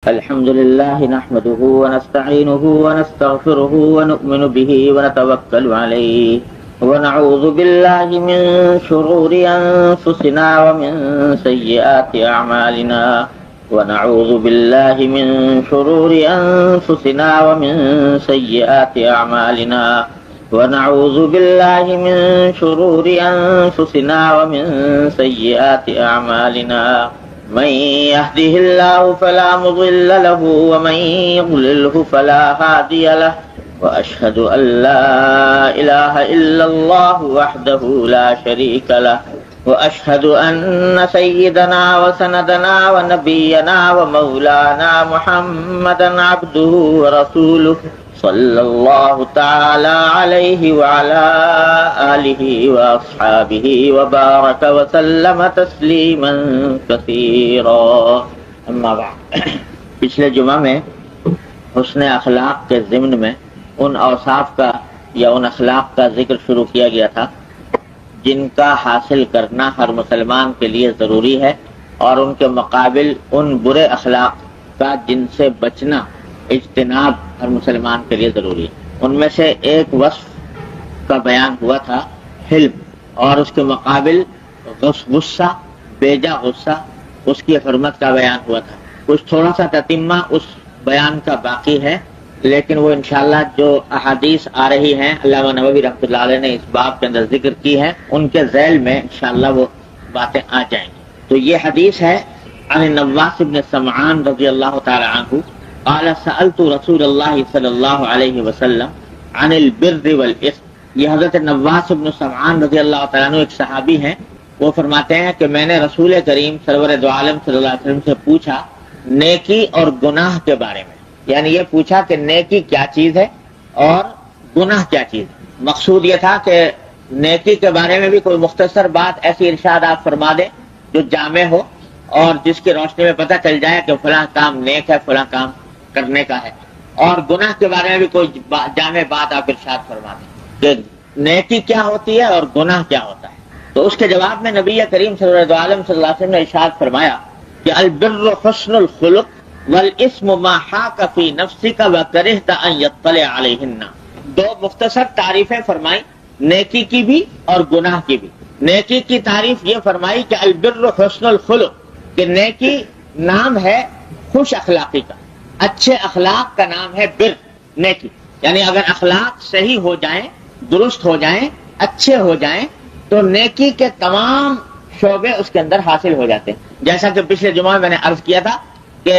الحمد لله نحمده ونستعينه ونستغفره ونؤمن به ونتوكل عليه ونعوذ بالله من شرور أنفسنا ومن سيئات أعمالنا ونعوذ بالله من شرور أنفسنا ومن سيئات أعمالنا ونعوذ بالله من شرور أنفسنا ومن سيئات أعمالنا من يهده الله فلا مضل له ومن يضلله فلا هادي له وأشهد أن لا إله إلا الله وحده لا شريك له وأشهد أن سيدنا وسندنا ونبينا ومولانا محمدا عبده ورسوله صلى الله تعالى عليه وعلى آله وأصحابه وبارك وسلم تسليما كثيرا اما بعد پچھلے جمعہ میں حسن اخلاق کے ضمن میں ان اوصاف کا یا ان اخلاق کا ذکر شروع کیا گیا تھا جن کا حاصل کرنا ہر مسلمان کے لیے ضروری ہے، اور ان کے مقابل ان برے اخلاق کا جن سے بچنا اجتناب ہر مسلمان کے لیے ضروری ہے۔ ان میں سے ایک وصف کا بیان ہوا تھا حلم، اور اس کے مقابل غصہ، بیجا غصہ، اس کی حرمت کا بیان ہوا تھا۔ کچھ تھوڑا سا تتمہ اس بیان کا باقی ہے، لیکن وہ انشاءاللہ جو احادیث آ رہی ہیں علامہ نووی رحمۃ اللہ علیہ نے اس باب کے اندر ذکر کی ہے، ان کے ذیل میں انشاءاللہ وہ باتیں آ جائیں گی۔ تو یہ حدیث ہے عن النواس بن سمعان رضی اللہ تعالی عنہ قال سألت رسول اللہ صلی اللہ علیہ وسلم عن البر والاثم۔ یہ حضرت نواس بن سمعان رضی اللہ تعالیٰ عنہ ایک صحابی ہیں، وہ فرماتے ہیں کہ میں نے رسول کریم سرور دو عالم صلی اللہ علیہ وسلم سے پوچھا نیکی اور گناہ کے بارے میں، یعنی یہ پوچھا کہ نیکی کیا چیز ہے اور گناہ کیا چیز ہے۔ مقصود یہ تھا کہ نیکی کے بارے میں بھی کوئی مختصر بات ایسی ارشاد آپ فرما دیں جو جامع ہو اور جس کی روشنی میں پتہ چل جائے کہ فلاں کام نیک ہے، فلاں کام کرنے کا ہے، اور گناہ کے بارے میں بھی کوئی جامع بات آپ ارشاد فرما دیں کہ نیکی کیا ہوتی ہے اور گناہ کیا ہوتا ہے۔ تو اس کے جواب میں نبی کریم صلی اللہ علیہ وسلم نے ارشاد فرمایا کہ البر حسن الخلق والاسم ما حاک فی نفسک وکرہت ان یطلع علیہن۔ دو مختصر تعریفیں فرمائی، نیکی کی بھی اور گناہ کی بھی۔ نیکی کی تعریف یہ فرمائی کہ البر حسن الخلق، کہ نیکی نام ہے خوش اخلاقی کا، اچھے اخلاق کا نام ہے بر، نیکی۔ یعنی اگر اخلاق صحیح ہو جائیں، درست ہو جائیں، اچھے ہو جائیں تو نیکی کے تمام شعبے اس کے اندر حاصل ہو جاتے ہیں۔ جیسا کہ پچھلے جمعہ میں نے عرض کیا تھا کہ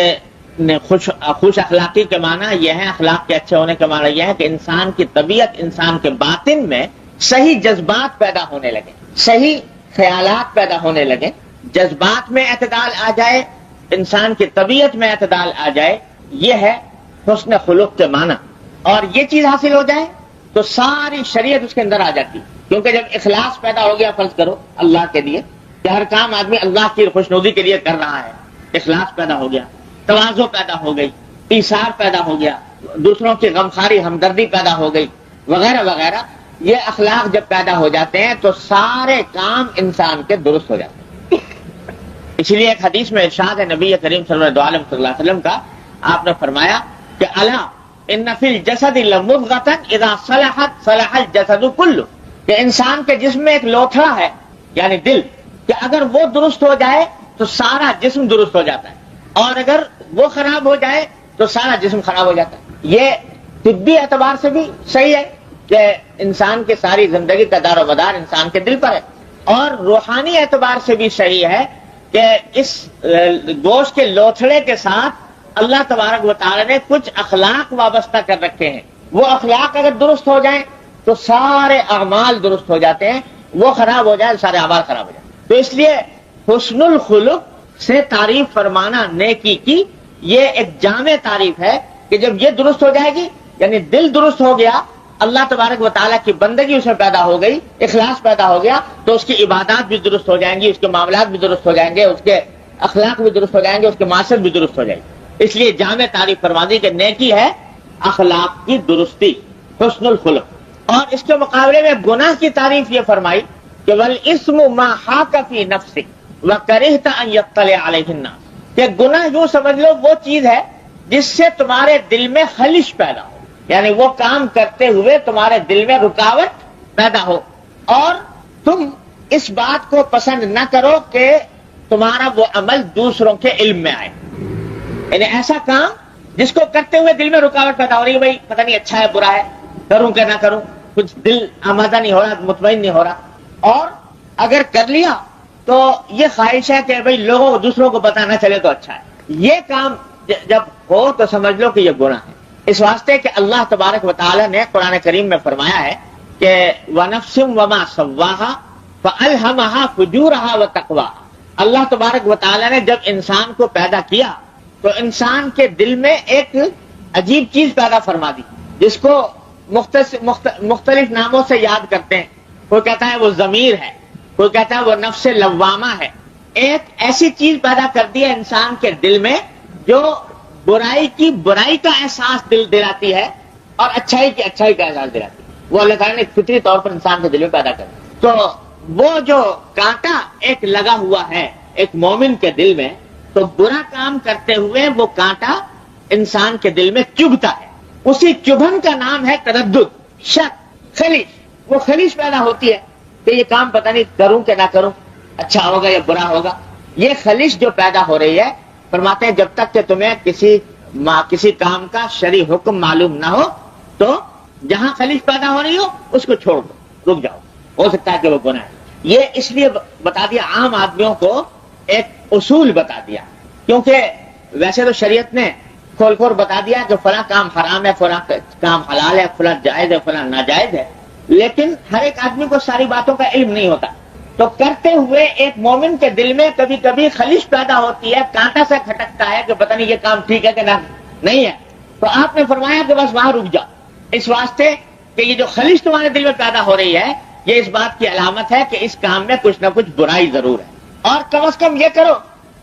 خوش اخلاقی کے معنی یہ ہے، اخلاق کے اچھے ہونے کے معنی یہ ہے کہ انسان کی طبیعت، انسان کے باطن میں صحیح جذبات پیدا ہونے لگے، صحیح خیالات پیدا ہونے لگے، جذبات میں اعتدال آ جائے، انسان کی طبیعت میں اعتدال آ جائے، یہ ہے حسن خلق کے معنی۔ اور یہ چیز حاصل ہو جائے تو ساری شریعت اس کے اندر آ جاتی، کیونکہ جب اخلاص پیدا ہو گیا، فرض کرو اللہ کے لیے کہ ہر کام آدمی اللہ کی خوشنودی کے لیے کر رہا ہے، اخلاص پیدا ہو گیا، تواضع پیدا ہو گئی، ایثار پیدا ہو گیا، دوسروں کی غمخواری ہمدردی پیدا ہو گئی، وغیرہ وغیرہ۔ یہ اخلاق جب پیدا ہو جاتے ہیں تو سارے کام انسان کے درست ہو جاتے ہیں۔ اسی لیے ایک حدیث میں ارشاد ہے نبی کریم صلی اللہ علیہ وسلم کا، آپ نے فرمایا کہ الا ان فی الجسد لمضغۃ اذا صلحت صلح الجسد کلہ، کہ انسان کے جسم میں ایک لوتھڑا ہے یعنی دل، کہ اگر وہ درست ہو جائے تو سارا جسم درست ہو جاتا ہے، اور اگر وہ خراب ہو جائے تو سارا جسم خراب ہو جاتا ہے۔ یہ طبی اعتبار سے بھی صحیح ہے کہ انسان کی ساری زندگی کا دار و مدار انسان کے دل پر ہے، اور روحانی اعتبار سے بھی صحیح ہے کہ اس گوشت کے لوتھڑے کے ساتھ اللہ تبارک و تعالی نے کچھ اخلاق وابستہ کر رکھے ہیں۔ وہ اخلاق اگر درست ہو جائیں تو سارے اعمال درست ہو جاتے ہیں، وہ خراب ہو جائے سارے اعمال خراب ہو جائیں۔ تو اس لیے حسن الخلق سے تعریف فرمانا نیکی کی یہ ایک جامع تعریف ہے کہ جب یہ درست ہو جائے گی، یعنی دل درست ہو گیا، اللہ تبارک و تعالیٰ کی بندگی اس میں پیدا ہو گئی، اخلاص پیدا ہو گیا، تو اس کی عبادات بھی درست ہو جائیں گی، اس کے معاملات بھی درست ہو جائیں گے، اس کے اخلاق بھی درست ہو جائیں گے، اس کے معاشرت بھی درست ہو جائے گی۔ اس لیے جامع تعریف فرما دی کہ نیکی ہے اخلاق کی درستی، حسن الخلق۔ اور اس کے مقابلے میں گناہ کی تعریف یہ فرمائی کہ والاسم ما حاک فی نفسک وکرہت ان یطلع علیہ الناس، کہ کہ گناہ یوں سمجھ لو وہ چیز ہے جس سے تمہارے دل میں خلش پیدا ہو، یعنی وہ کام کرتے ہوئے تمہارے دل میں رکاوٹ پیدا ہو اور تم اس بات کو پسند نہ کرو کہ تمہارا وہ عمل دوسروں کے علم میں آئے، یعنی ایسا کام جس کو کرتے ہوئے دل میں رکاوٹ پیدا ہو رہی ہے، بھائی پتہ نہیں اچھا ہے برا ہے، کروں کہ نہ کروں، کچھ دل آمادہ نہیں ہو رہا، مطمئن نہیں ہو رہا، اور اگر کر لیا تو یہ خواہش ہے کہ بھئی لوگوں دوسروں کو پتہ نہ چلے تو اچھا ہے، یہ کام جب ہو تو سمجھ لو کہ یہ گناہ ہے۔ اس واسطے کہ اللہ تبارک و تعالی نے قرآن کریم میں فرمایا ہے کہ وَنَفْسٍ وَمَا سَوَّاهَا فَأَلْهَمَهَا فُجُورَهَا وَتَقْوَاهَا۔ اللہ تبارک و تعالی نے جب انسان کو پیدا کیا تو انسان کے دل میں ایک عجیب چیز پیدا فرما دی جس کو مختلف ناموں سے یاد کرتے ہیں، کوئی کہتا ہے وہ ضمیر ہے، کوئی کہتا ہے وہ نفس لوامہ ہے۔ ایک ایسی چیز پیدا کر دی ہے انسان کے دل میں جو برائی کا احساس دلاتی ہے اور اچھائی کا احساس دلاتی ہے، وہ اللہ تعالیٰ نے فطری طور پر انسان کے دل میں پیدا کر دی۔ تو وہ جو کانٹا ایک لگا ہوا ہے ایک مومن کے دل میں، تو برا کام کرتے ہوئے وہ کانٹا انسان کے دل میں چبھتا ہے، اسی چبھن کا نام ہے تردد، شک، خلش۔ وہ خلش پیدا ہوتی ہے کہ یہ کام پتہ نہیں کروں کہ نہ کروں، اچھا ہوگا یا برا ہوگا۔ یہ خلش جو پیدا ہو رہی ہے، فرماتے ہیں جب تک کہ تمہیں کسی کام کا شرعی حکم معلوم نہ ہو تو جہاں خلش پیدا ہو رہی ہو اس کو چھوڑ دو، رک جاؤ، ہو سکتا ہے کہ وہ گناہ ہے۔ یہ اس لیے بتا دیا عام آدمیوں کو، ایک اصول بتا دیا، کیونکہ ویسے تو شریعت نے کھول کھول بتا دیا کہ فلاں کام حرام ہے، فلاں کام حلال ہے، فلاں جائز ہے، فلاں ناجائز ہے، لیکن ہر ایک آدمی کو ساری باتوں کا علم نہیں ہوتا، تو کرتے ہوئے ایک مومن کے دل میں کبھی کبھی خلش پیدا ہوتی ہے، کانٹا سا کھٹکتا ہے کہ پتہ نہیں یہ کام ٹھیک ہے کہ نہیں ہے، تو آپ نے فرمایا کہ بس وہاں رک جاؤ، اس واسطے کہ یہ جو خلش تمہارے دل میں پیدا ہو رہی ہے یہ اس بات کی علامت ہے کہ اس کام میں کچھ نہ کچھ برائی ضرور ہے، اور کم از کم یہ کرو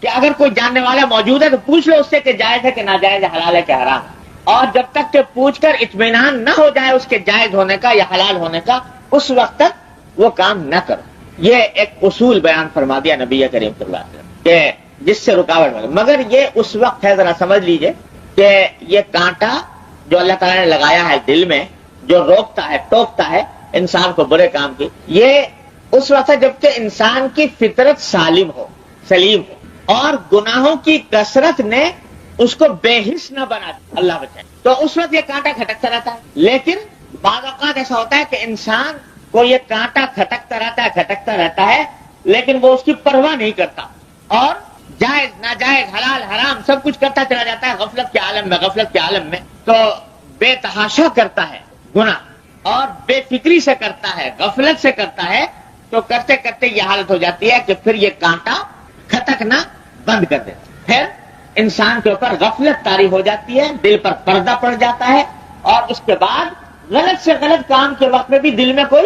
کہ اگر کوئی جاننے والا موجود ہے تو پوچھ لو اس سے کہ جائز ہے کہ ناجائز ہے، حلال ہے کہ حرام ہے، اور جب تک کہ پوچھ کر اطمینان نہ ہو جائے اس کے جائز ہونے کا یا حلال ہونے کا، اس وقت تک وہ کام نہ کرو۔ یہ ایک اصول بیان فرما دیا نبی کریم صلی اللہ علیہ وسلم کہ جس سے رکاوٹ ہو، مگر یہ اس وقت ہے، ذرا سمجھ لیجئے کہ یہ کانٹا جو اللہ تعالیٰ نے لگایا ہے دل میں، جو روکتا ہے ٹوکتا ہے انسان کو برے کام کی، یہ اس وقت ہے جبکہ انسان کی فطرت سلیم ہو اور گناہوں کی کثرت نے اس کو بے حس نہ بنا دیا، اللہ بچائے، تو اس وقت یہ کانٹا کھٹکتا رہتا ہے۔ لیکن بعض اوقات ایسا ہوتا ہے کہ انسان کو یہ کانٹا کھٹکتا رہتا ہے لیکن وہ اس کی پرواہ نہیں کرتا اور جائز ناجائز حلال حرام سب کچھ کرتا چلا جاتا ہے غفلت کے عالم میں، تو بے تحاشا کرتا ہے گناہ اور بے فکری سے کرتا ہے، غفلت سے کرتا ہے، تو کرتے کرتے یہ حالت ہو جاتی ہے کہ پھر یہ کانٹا کھٹکنا بند کر دیتا ہے، پھر انسان کے اوپر غفلت طاری ہو جاتی ہے، دل پر پردہ پڑ جاتا ہے، اور اس کے بعد غلط سے غلط کام کے وقت میں بھی دل میں کوئی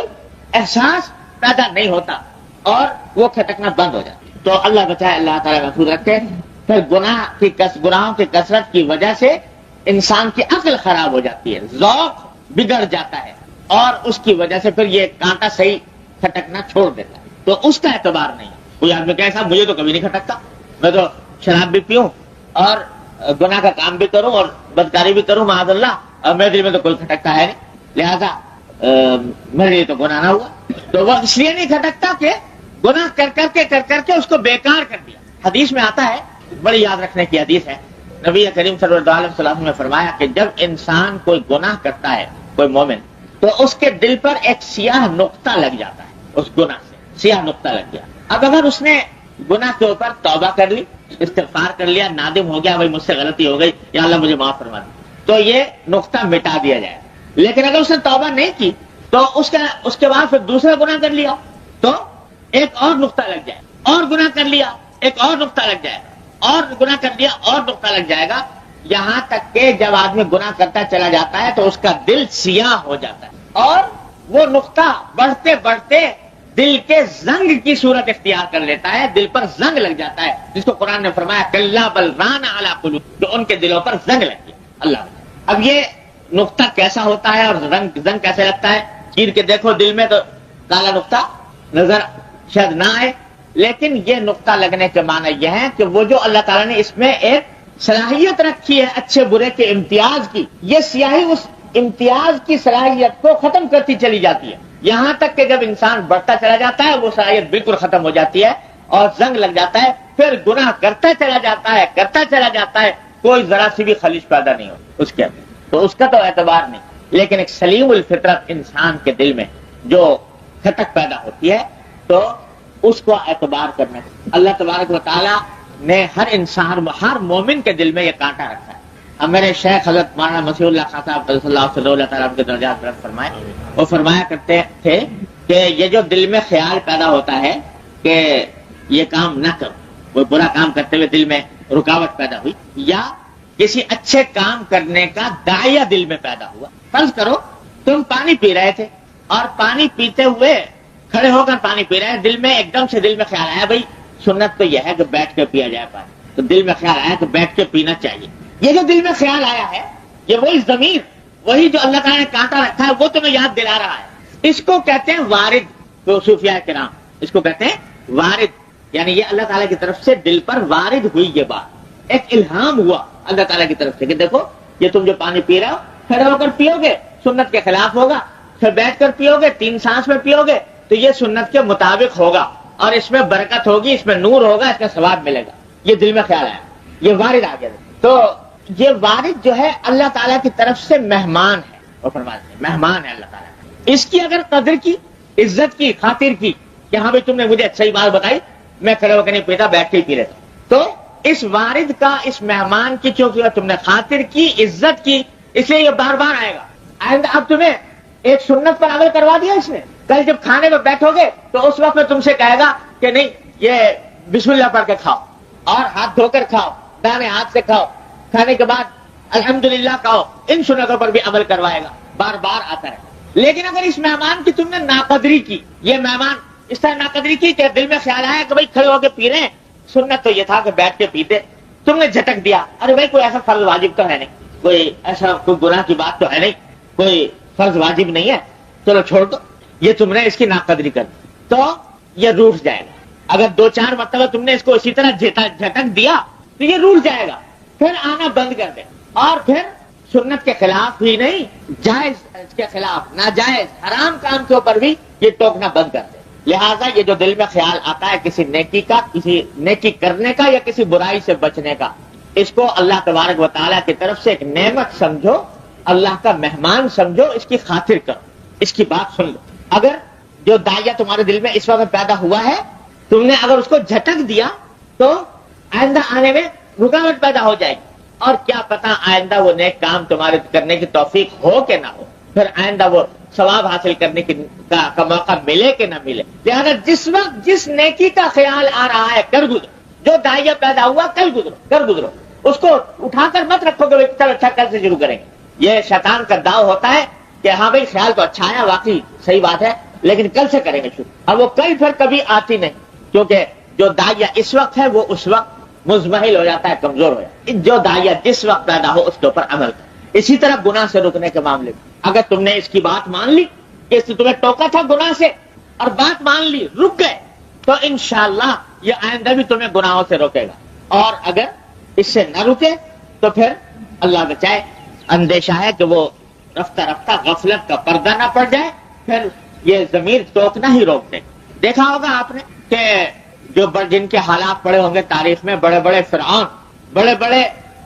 احساس پیدا نہیں ہوتا اور وہ کھٹکنا بند ہو جاتا ہے۔ تو اللہ بچائے، اللہ تعالیٰ محفوظ رکھے۔ پھر گناہوں کی کثرت کی وجہ سے انسان کی عقل خراب ہو جاتی ہے، ذوق بگڑ جاتا ہے، اور اس کی وجہ سے پھر یہ کانٹا صحیح کھٹکنا چھوڑ دیتا ہے، تو اس کا اعتبار نہیں ہے۔ کوئی آدمی کہے صاحب مجھے تو کبھی نہیں کھٹکتا، میں تو شراب بھی پیوں اور گناہ کا کام بھی کروں اور بدکاری بھی کروں معاذ اللہ، اور میرے دل میں تو کوئی کھٹکتا ہے نہیں، لہذا میرے لیے تو گناہ نہ ہوا۔ تو وہ اس لیے نہیں کھٹکتا کہ گناہ کر کر کے اس کو بیکار کر دیا۔ حدیث میں آتا ہے، بڑی یاد رکھنے کی حدیث ہے، نبی کریم صلی اللہ علیہ وسلم نے فرمایا کہ جب انسان کوئی گناہ کرتا ہے، کوئی مومن، تو اس کے دل پر ایک سیاہ نقطہ لگ جاتا ہے، اس گناہ سے سیاہ نقطہ لگ گیا۔ اب اگر اس نے گناہ کے اوپر توبہ کر لی، استغفار کر لیا، نادم ہو گیا، بھائی مجھ سے غلطی ہو گئی یا اللہ مجھے معاف فرما دی، تو یہ نقطہ مٹا دیا جائے۔ لیکن اگر اس نے توبہ نہیں کی تو اس کے بعد پھر دوسرا گناہ کر لیا تو ایک اور نقطہ لگ جائے، اور گناہ کر لیا ایک اور نقطہ لگ جائے گا، اور گناہ کر لیا اور نقطہ لگ جائے گا، یہاں تک کہ جب آدمی گناہ کرتا چلا جاتا ہے تو اس کا دل سیاہ ہو جاتا ہے، اور وہ نقطہ بڑھتے بڑھتے دل کے زنگ کی صورت اختیار کر لیتا ہے، دل پر زنگ لگ جاتا ہے، جس کو قرآن نے فرمایا کلا بل ران علی قلوب، جو ان کے دلوں پر زنگ لگ گیا۔ اللہ، اب یہ نقطہ کیسا ہوتا ہے اور زنگ کیسے لگتا ہے؟ چیر کے دیکھو دل میں تو کالا نقطہ نظر شاید نہ آئے، لیکن یہ نقطہ لگنے کے معنی یہ ہے کہ وہ جو اللہ تعالیٰ نے اس میں ایک صلاحیت رکھی ہے اچھے برے کے امتیاز کی، یہ سیاہی اس امتیاز کی صلاحیت کو ختم کرتی چلی جاتی ہے، یہاں تک کہ جب انسان بڑھتا چلا جاتا ہے وہ صلاحیت بالکل ختم ہو جاتی ہے اور زنگ لگ جاتا ہے، پھر گناہ کرتا چلا جاتا ہے، کوئی ذرا سی بھی خلیج پیدا نہیں ہو اس کے اندر، تو اس کا تو اعتبار نہیں۔ لیکن ایک سلیم الفطرت انسان کے دل میں جو کھٹک پیدا ہوتی ہے تو اس کو اعتبار کرنا ہے۔ اللہ تبارک و تعالیٰ نے ہر انسان، ہر مومن کے دل میں یہ کانٹا رکھا ہے۔ اب میرے شیخ حضرت مولانا مسیح اللہ خان صاحب صلی اللہ تعالیٰ کے درجات بلند فرمائے، وہ فرمایا کرتے تھے کہ یہ جو دل میں خیال پیدا ہوتا ہے کہ یہ کام نہ کرو، وہ برا کام کرتے ہوئے دل میں رکاوٹ پیدا ہوئی، یا کسی اچھے کام کرنے کا داعیہ دل میں پیدا ہوا۔ فرض کرو تم پانی پی رہے تھے اور پانی پیتے ہوئے کھڑے ہو کر پانی پی رہے ہیں، دل میں ایک دم سے دل میں خیال آیا بھائی سنت تو یہ ہے کہ بیٹھ کے پیا جائے پانی، تو دل میں خیال آیا کہ بیٹھ کے پینا چاہیے۔ یہ جو دل میں خیال آیا ہے یہ وہی ضمیر، وہی جو اللہ تعالیٰ نے کانٹا رکھا ہے وہ تمہیں یاد دلا رہا ہے۔ اس کو کہتے ہیں وارد، تو صوفیاء کرام اس کو کہتے ہیں وارد، یعنی یہ اللہ تعالیٰ کی طرف سے دل پر وارد ہوئی، یہ بات ایک الہام ہوا اللہ تعالیٰ کی طرف سے کہ دیکھو یہ تم جو پانی پی رہے ہو کھڑے ہو کر پیو گے سنت کے خلاف ہوگا، پھر بیٹھ کر پیو گے 3 سانس میں پیو گے تو یہ سنت کے مطابق ہوگا اور اس میں برکت ہوگی، اس میں نور ہوگا، اس کا ثواب ملے گا۔ یہ دل میں خیال آیا، یہ وارد آ گیا۔ تو یہ وارد جو ہے اللہ تعالیٰ کی طرف سے مہمان ہے، وہ فرماتے ہیں مہمان ہے اللہ تعالیٰ۔ اس کی اگر قدر کی، عزت کی، خاطر کی کہ ہاں بھائی تم نے مجھے صحیح بات بتائی، میں کھڑے ہو کے نہیں پیتا بیٹھ کے ہی پی لیتا، تو اس وارد کا، اس مہمان کی چونکہ تم نے خاطر کی، عزت کی، اس لیے یہ بار بار آئے گا۔ اینڈ اب تمہیں ایک سنت پر عمل کروا دیا اس نے، کل جب کھانے میں بیٹھو گے تو اس وقت میں تم سے کہے گا کہ نہیں یہ بسم اللہ پڑھ کے کھاؤ اور ہاتھ دھو کر کھاؤ، دانے ہاتھ سے کھاؤ، کھانے کے بعد الحمدللہ کہو، ان سنتوں پر بھی عمل کروائے گا، بار بار آتا ہے۔ لیکن اگر اس مہمان کی تم نے ناقدری کی، یہ مہمان اس طرح ناقدری کی کہ دل میں خیال آیا کہ بھائی کھڑے ہو کے پی رہے ہیں، سنت تو یہ تھا کہ بیٹھ کے پیتے، تم نے جھٹک دیا، ارے بھائی کوئی ایسا فرض واجب تو ہے نہیں، کوئی ایسا کوئی گناہ کی بات تو ہے نہیں، کوئی فرض واجب نہیں ہے، چلو چھوڑ دو، یہ تم نے اس کی ناقدری کر دی تو یہ روٹ جائے گا۔ اگر 2-4 مرتبہ تم نے اس کو اسی طرح جھٹک دیا تو یہ روٹ جائے گا، پھر آنا بند کر دے، اور پھر سنت کے خلاف ہی نہیں، جائز کے خلاف، ناجائز حرام کام کے اوپر بھی یہ ٹوکنا بند کر دے۔ لہذا یہ جو دل میں خیال آتا ہے کسی نیکی کا، کسی نیکی کرنے کا یا کسی برائی سے بچنے کا، اس کو اللہ تبارک و تعالیٰ کی طرف سے ایک نعمت سمجھو، اللہ کا مہمان سمجھو، اس کی خاطر کرو، اس کی بات سن لو۔ اگر جو داعیہ تمہارے دل میں اس وقت پیدا ہوا ہے تم نے اگر اس کو جھٹک دیا تو آئندہ آنے میں رکاوٹ پیدا ہو جائے گی، اور کیا پتا آئندہ وہ نیک کام تمہارے کرنے کی توفیق ہو کہ نہ ہو، پھر آئندہ وہ ثواب حاصل کرنے کا موقع ملے کہ نہ ملے۔ لہذا جس وقت جس نیکی کا خیال آ رہا ہے کر گزرو، جو داعیہ پیدا ہوا کر گزرو، اس کو اٹھا کر مت رکھو کہ چلو اچھا کل سے شروع کریں گے۔ یہ شیطان کا داؤ ہوتا ہے کہ ہاں بھائی خیال تو اچھا ہے، واقعی صحیح بات ہے، لیکن کل سے کریں گے شروع، اب وہ کل پھر کبھی آتی نہیں، کیونکہ جو داعیہ اس وقت ہے وہ اس وقت مزمحل ہو جاتا ہے، کمزور ہو جاتا ہے۔ جو داعیہ جس وقت پیدا ہو اس کے اوپر عمل کرے۔ اسی طرح گناہ سے رکنے کے معاملے میں اگر تم نے اس کی بات مان لی کہ اس نے تمہیں ٹوکا تھا گناہ سے اور بات مان لی، رک گئے، تو انشاءاللہ یہ آئندہ بھی تمہیں گناہوں سے روکے گا، اور اگر اس سے نہ رکے تو پھر اللہ بچائے اندیشہ ہے کہ وہ رفتہ رفتہ غفلت کا پردہ نہ پڑ جائے، پھر یہ ضمیر ٹوکنا ہی روک دے۔ دیکھا ہوگا آپ نے کہ جو جن کے حالات پڑے ہوں گے تاریخ میں، بڑے بڑے فرعون، بڑے بڑے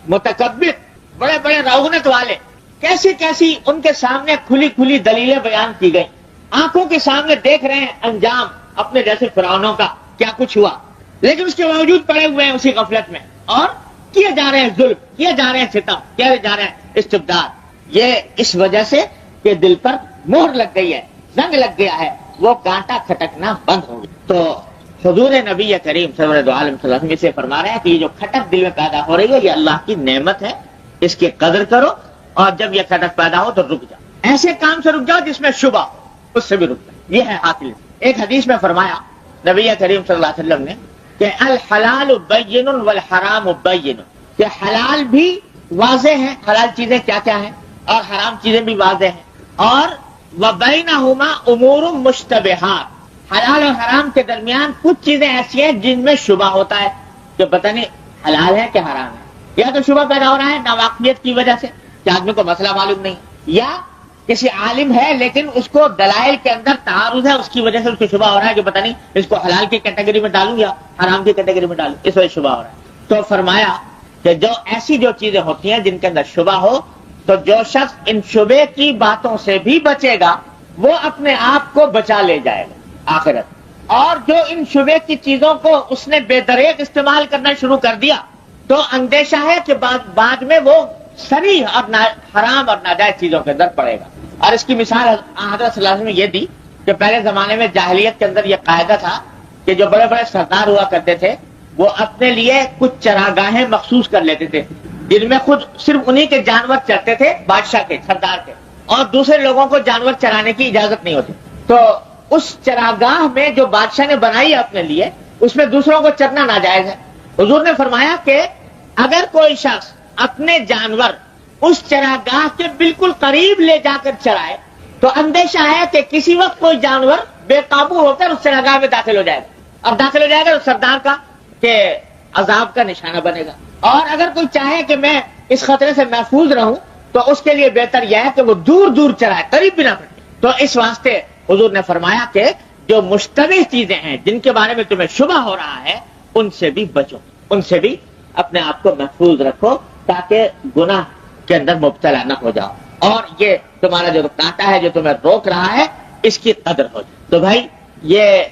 متکبر، بڑے بڑے رعونت والے، کیسی کیسی ان کے سامنے کھلی کھلی دلیلیں بیان کی گئی، آنکھوں کے سامنے دیکھ رہے ہیں انجام اپنے جیسے فرعونوں کا کیا کچھ ہوا، لیکن اس کے باوجود پڑے ہوئے ہیں اسی غفلت میں، اور کیے جا رہے ہیں ظلم، کیے جا رہے ہیں ستم، کیے جا رہے ہیں استبداد۔ یہ اس وجہ سے کہ دل پر مہر لگ گئی ہے، زنگ لگ گیا ہے، وہ کانٹا کھٹکنا بند ہو گیا۔ تو حضور نبی کریم سرور دو عالم صلی اللہ علیہ وسلم سے فرما رہے ہیں کہ یہ جو کھٹک دل میں پیدا ہو رہی ہے یہ اللہ کی نعمت ہے، اس کی قدر کرو، اور جب یہ کھٹک پیدا ہو تو رک جاؤ، ایسے کام سے رک جاؤ جس میں شبہ ہو، اس سے بھی رک جاؤ۔ یہ ہے حاصل۔ ایک حدیث میں فرمایا نبی کریم صلی اللہ علیہ وسلم نے کہ الحلال بین والحرام بین، کہ حلال بھی واضح ہے، حلال چیزیں کیا کیا ہیں، اور حرام چیزیں بھی واضح ہیں، اور وبینہما امور مشتبہات، حلال اور حرام کے درمیان کچھ چیزیں ایسی ہیں جن میں شبہ ہوتا ہے کہ پتہ نہیں حلال ہے کہ حرام ہے، یا تو شبہ پیدا ہو رہا ہے ناواقفیت کی وجہ سے کہ آدمی کو مسئلہ معلوم نہیں، یا کسی عالم ہے لیکن اس کو دلائل کے اندر تعارض ہے، اس کی وجہ سے اس کو شبہ ہو رہا ہے کہ پتہ نہیں اس کو حلال کی کیٹیگری میں ڈالوں یا حرام کی کیٹیگری میں ڈالوں، اس وجہ شبہ ہو رہا ہے۔ تو فرمایا کہ جو ایسی جو چیزیں ہوتی ہیں جن کے اندر شبہ ہو، تو جو شخص ان شبے کی باتوں سے بھی بچے گا وہ اپنے آپ کو بچا لے جائے گا آخرت، اور جو ان شبے کی چیزوں کو اس نے بے دریغ استعمال کرنا شروع کر دیا تو اندیشہ ہے کہ بعد میں وہ صریح اور حرام اور ناجائز چیزوں کے اندر پڑے گا۔ اور اس کی مثال حضرت صلی اللہ علیہ وسلم نے یہ دی کہ پہلے زمانے میں جاہلیت کے اندر یہ قاعدہ تھا کہ جو بڑے بڑے سردار ہوا کرتے تھے وہ اپنے لیے کچھ چراگاہیں مخصوص کر لیتے تھے جن میں خود صرف انہی کے جانور چرتے تھے، بادشاہ کے، سردار کے، اور دوسرے لوگوں کو جانور چرانے کی اجازت نہیں ہوتی۔ تو اس چراگاہ میں جو بادشاہ نے بنائی ہے اپنے لیے، اس میں دوسروں کو چرنا ناجائز ہے۔ حضور نے فرمایا کہ اگر کوئی شخص اپنے جانور اس چراگاہ کے بالکل قریب لے جا کر چرائے تو اندیشہ ہے کہ کسی وقت کوئی جانور بے قابو ہو کر اس چراگاہ میں داخل ہو جائے گا، اور داخل ہو جائے گا تو سردار کا کہ عذاب کا نشانہ بنے گا۔ اور اگر کوئی چاہے کہ میں اس خطرے سے محفوظ رہوں تو اس کے لیے بہتر یہ ہے کہ وہ دور دور چرائے، قریب بھی نہ پڑے۔ تو اس واسطے حضور نے فرمایا کہ جو مشتبہ چیزیں ہیں جن کے بارے میں تمہیں شبہ ہو رہا ہے ان سے بھی بچو، ان سے بھی اپنے آپ کو محفوظ رکھو تاکہ گناہ کے اندر مبتلا نہ ہو جاؤ، اور یہ تمہارا جو کانٹا ہے جو تمہیں روک رہا ہے اس کی قدر ہو جائے۔ تو بھائی یہ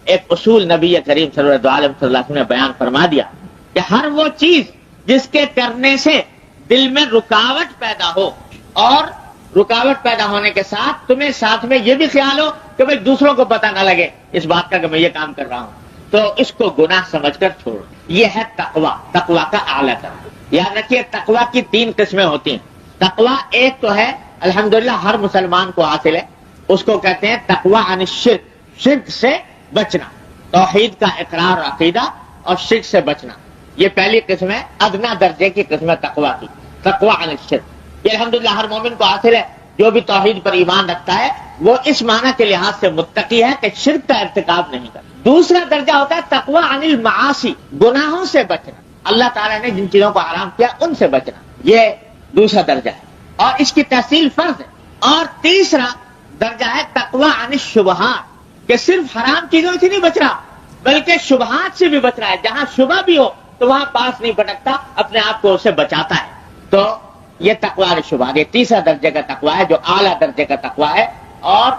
ایک اصول نبی کریم صلی اللہ علیہ وسلم نے بیان فرما دیا کہ ہر وہ چیز جس کے کرنے سے دل میں رکاوٹ پیدا ہو، اور رکاوٹ پیدا ہونے کے ساتھ تمہیں ساتھ میں یہ بھی خیال ہو کہ بھائی دوسروں کو پتہ نہ لگے اس بات کا کہ میں یہ کام کر رہا ہوں، تو اس کو گناہ سمجھ کر چھوڑو۔ یہ ہے تقویٰ، تقویٰ کا اعلیٰ درجہ۔ یاد رکھیے تقویٰ کی 3 قسمیں ہوتی ہیں۔ تقویٰ ایک تو ہے الحمدللہ ہر مسلمان کو حاصل ہے، اس کو کہتے ہیں تقویٰ عن الشرک، شرک سے بچنا، توحید کا اقرار اور عقیدہ اور شرک سے بچنا۔ یہ پہلی قسم ہے، ادنا درجے کی قسم ہے تقویٰ کی، تقویٰ عن الشرک۔ یہ الحمدللہ ہر مومن کو حاصل ہے، جو بھی توحید پر ایمان رکھتا ہے وہ اس معنی کے لحاظ سے متقی ہے کہ شرک کا ارتکاب نہیں کرتا۔ دوسرا درجہ ہوتا ہے تقویٰ عن المعاصی، گناہوں سے بچنا، اللہ تعالیٰ نے جن چیزوں کو حرام کیا ان سے بچنا، یہ دوسرا درجہ ہے، اور اس کی تحصیل فرض ہے۔ اور تیسرا درجہ ہے تقویٰ عن الشبہات، کہ صرف حرام چیزوں سے نہیں بچ رہا بلکہ شبہات سے بھی بچ رہا ہے، جہاں شبہ بھی ہو تو وہاں پاس نہیں پٹکتا، اپنے آپ کو اسے بچاتا ہے۔ تو یہ تقویٰ عن الشبہات، یہ تیسرا درجے کا تقویٰ ہے جو اعلیٰ درجے کا تقویٰ ہے، اور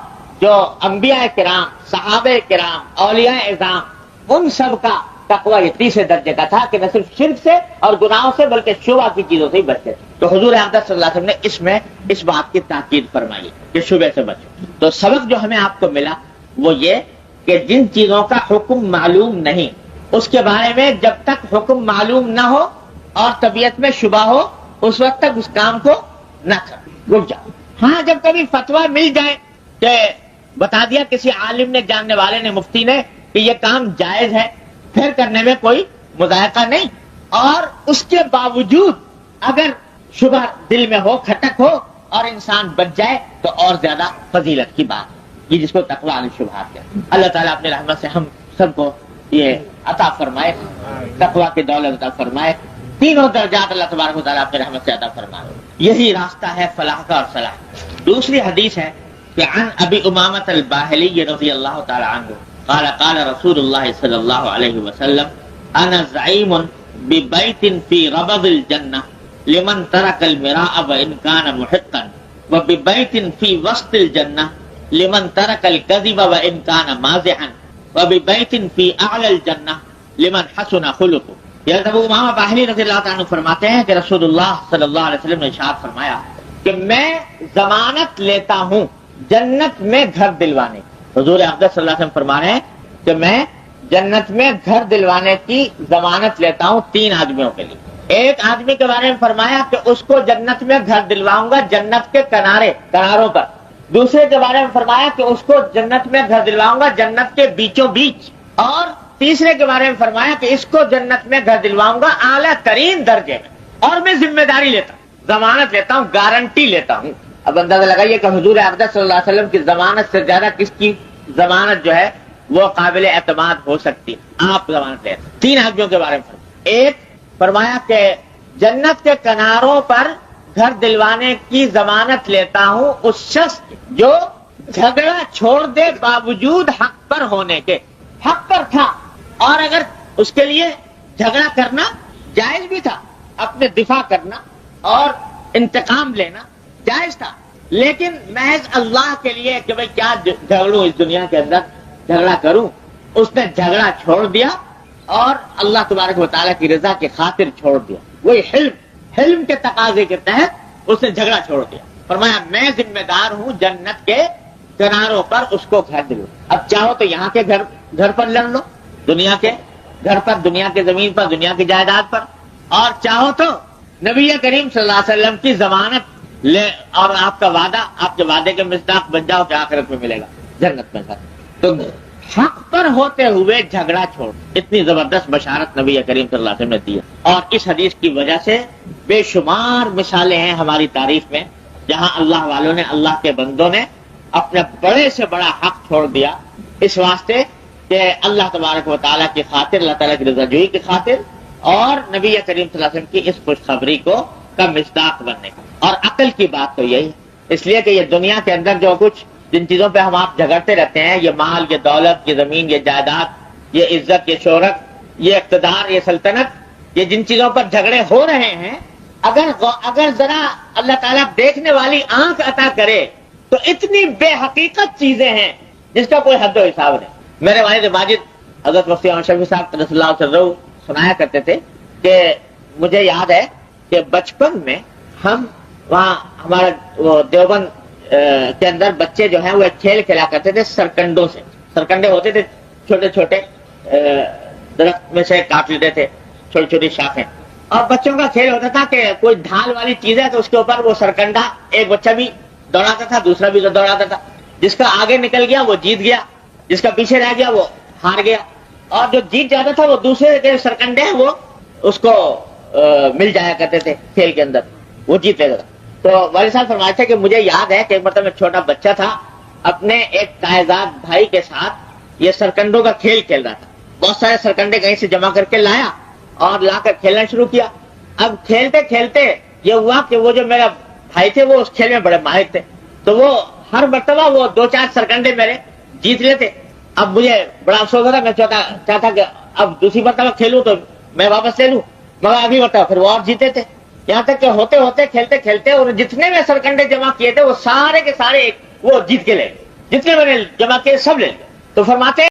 جو انبیاء کرام، صحابہ کرام، اولیاء اعظام، ان سب کا تقویٰ یہ تیسرے درجے کا تھا کہ نہ صرف شرک سے اور گناہوں سے بلکہ شبہ کی چیزوں سے ہی بچتے تھے۔ تو حضور اقدس صلی اللہ علیہ وسلم نے اس میں اس بات کی تاکید فرمائی کہ شبہ سے بچو۔ تو سبق جو ہمیں آپ کو ملا وہ یہ کہ جن چیزوں کا حکم معلوم نہیں اس کے بارے میں جب تک حکم معلوم نہ ہو اور طبیعت میں شبہ ہو اس وقت تک اس کام کو نہ کرو، رک جاؤ۔ ہاں جب کبھی فتویٰ مل جائے کہ بتا دیا کسی عالم نے، جاننے والے نے، مفتی نے کہ یہ کام جائز ہے، پھر کرنے میں کوئی مذائقہ نہیں، اور اس کے باوجود اگر شبہ دل میں ہو، کھٹک ہو اور انسان بچ جائے تو اور زیادہ فضیلت کی بات ہے، یہ جس کو تقویٰ عن الشبہات کہتے ہیں۔ اللہ تعالیٰ اپنے رحمت سے ہم سب کو یہ عطا فرمائے، تقویٰ کی دولت عطا فرمائے، تینوں درجات اللہ تبارک و تعالیٰ اپنے رحمت سے عطا فرمائے، یہی راستہ ہے فلاح کا اور صلاح۔ دوسری حدیث ہے کہ عن ابی امامۃ الباہلی رضی اللہ تعالی عنہ قال قال رسول اللہ صلی اللہ علیہ وسلم انا زعیم ببیت فی ربض الجنہ لمن ترک المراء وان کان محقا وببیت فی وسط الجنہ لمن ترک الکذب وان کان مازحا وببیت فی اعلی الجنہ لمن حسن خلقه۔ یہ ابو امامہ باہلی رضی اللہ تعالی عنہ فرماتے ہیں کہ رسول اللہ صلی اللہ علیہ وسلم نے ارشاد فرمایا کہ میں ضمانت لیتا ہوں جنت میں گھر دلوانے کی۔ حضور اقدس صلی اللہ علیہ وسلم فرما رہے ہیں کہ میں جنت میں گھر دلوانے کی ضمانت لیتا ہوں 3 آدمیوں کے لیے۔ ایک آدمی کے بارے میں فرمایا کہ اس کو جنت میں گھر دلواؤں گا جنت کے کناروں پر۔ دوسرے کے بارے میں فرمایا کہ اس کو جنت میں گھر دلواؤں گا جنت کے بیچوں بیچ، اور تیسرے کے بارے میں فرمایا کہ اس کو جنت میں گھر دلواؤں گا اعلیٰ ترین درجے میں، اور میں ذمہ داری لیتا ہوں، ضمانت لیتا ہوں، گارنٹی لیتا ہوں۔ اب اندازہ لگائیے کہ حضور اقدس صلی اللہ علیہ وسلم کی ضمانت سے زیادہ کس کی ضمانت جو ہے وہ قابل اعتماد ہو سکتی ہے. آپ ضمانت لیں. 3 آدمیوں کے بارے میں فرمایا. ایک فرمایا کہ جنت کے کناروں پر گھر دلوانے کی ضمانت لیتا ہوں اس شخص کی جو جھگڑا چھوڑ دے باوجود حق پر ہونے کے. حق پر تھا اور اگر اس کے لیے جھگڑا کرنا جائز بھی تھا، اپنے دفاع کرنا اور انتقام لینا جائز تھا، لیکن محض اللہ کے لیے کہ بھئی کیا جھگڑوں اس دنیا کے اندر جھگڑا کروں، اس نے جھگڑا چھوڑ دیا اور اللہ تبارک و تعالیٰ کی رضا کی خاطر چھوڑ دیا. وہی حلم کے تقاضے کے تحت اس نے جھگڑا چھوڑ دیا. فرمایا میں ذمہ دار ہوں جنت کے کناروں پر اس کو گھر دلو. اب چاہو تو یہاں کے گھر پر لڑ لو، دنیا کے گھر پر، دنیا کی زمین پر، دنیا کی جائیداد پر، اور چاہو تو نبی کریم صلی اللہ علیہ وسلم کی ضمانت لے اور آپ کا وعدہ، آپ کے وعدے کے مصداق بن جاؤ کہ آخرت میں ملے گا جنت میں. تو حق پر ہوتے ہوئے جھگڑا چھوڑ، اتنی زبردست بشارت نبی کریم صلی اللہ علیہ وسلم نے دی. اور اس حدیث کی وجہ سے بے شمار مثالیں ہیں ہماری تاریخ میں جہاں اللہ والوں نے، اللہ کے بندوں نے اپنے بڑے سے بڑا حق چھوڑ دیا اس واسطے کہ اللہ تبارک و تعالیٰ کی خاطر، اللہ تعالیٰ کی رضا جوئی کی خاطر اور نبی کریم صلی اللہ علیہ وسلم کی اس خوشخبری کا مصداق بننے کا. اور عقل کی بات تو یہی ہے، اس لیے کہ یہ دنیا کے اندر جو کچھ جن چیزوں پہ ہم آپ جھگڑتے رہتے ہیں، یہ مال، یہ دولت، یہ زمین، یہ جائیداد، یہ عزت، یہ شہرت، یہ اقتدار، یہ سلطنت، یہ جن چیزوں پر جھگڑے ہو رہے ہیں، اگر ذرا اللہ تعالیٰ دیکھنے والی آنکھ عطا کرے تو اتنی بے حقیقت چیزیں ہیں جس کا کوئی حد و حساب نہیں. میرے والد ماجد حضرت مفتی احمد شفیع صاحب رضی اللہ عنہ سنایا کرتے تھے کہ مجھے یاد ہے کہ بچپن میں ہم وہاں ہمارا وہ دیوبند کے اندر بچے جو ہیں وہ ایک کھیل کھیلا کرتے تھے سرکنڈوں سے. سرکنڈے ہوتے تھے چھوٹے چھوٹے درخت میں سے کاٹ لیتے تھے چھوٹی چھوٹی شاخیں، اور بچوں کا کھیل ہوتا تھا کہ کوئی ڈھال والی چیز ہے تو اس کے اوپر وہ سرکنڈا ایک بچہ بھی دوڑاتا تھا، دوسرا بھی دوڑاتا تھا. جس کا آگے نکل گیا وہ جیت گیا، جس کا پیچھے رہ گیا وہ ہار گیا، اور جو جیت جاتا تھا وہ دوسرے کے سرکنڈے ہیں وہ اس کو مل جایا کرتے تھے کھیل کے اندر، وہ جیت لیتا تھا. تو والد صاحب فرماتے تھے کہ مجھے یاد ہے کہ ایک مرتبہ میں چھوٹا بچہ تھا، اپنے ایک تائزاد بھائی کے ساتھ یہ سرکنڈوں کا کھیل کھیل رہا تھا. بہت سارے سرکنڈے کہیں سے جمع کر کے لایا اور لا کر کھیلنا شروع کیا. اب کھیلتے کھیلتے یہ ہوا کہ وہ جو میرا بھائی تھے وہ اس کھیل میں بڑے ماہر تھے، تو وہ ہر مرتبہ وہ 2-4 سرکنڈے میرے جیت لیتے. اب مجھے بڑا افسوس ہوتا، میں چاہتا کہ اب دوسری مرتبہ کھیلوں تو میں واپس لے لوں، مگر اگلی مرتبہ پھر وہ اور جیتے تھے. یہاں تک کہ ہوتے ہوتے کھیلتے کھیلتے اور جتنے میں سرکنڈے جمع کیے تھے وہ سارے کے سارے وہ جیت کے لے، جتنے میں نے جمع کیے سب لے. تو فرماتے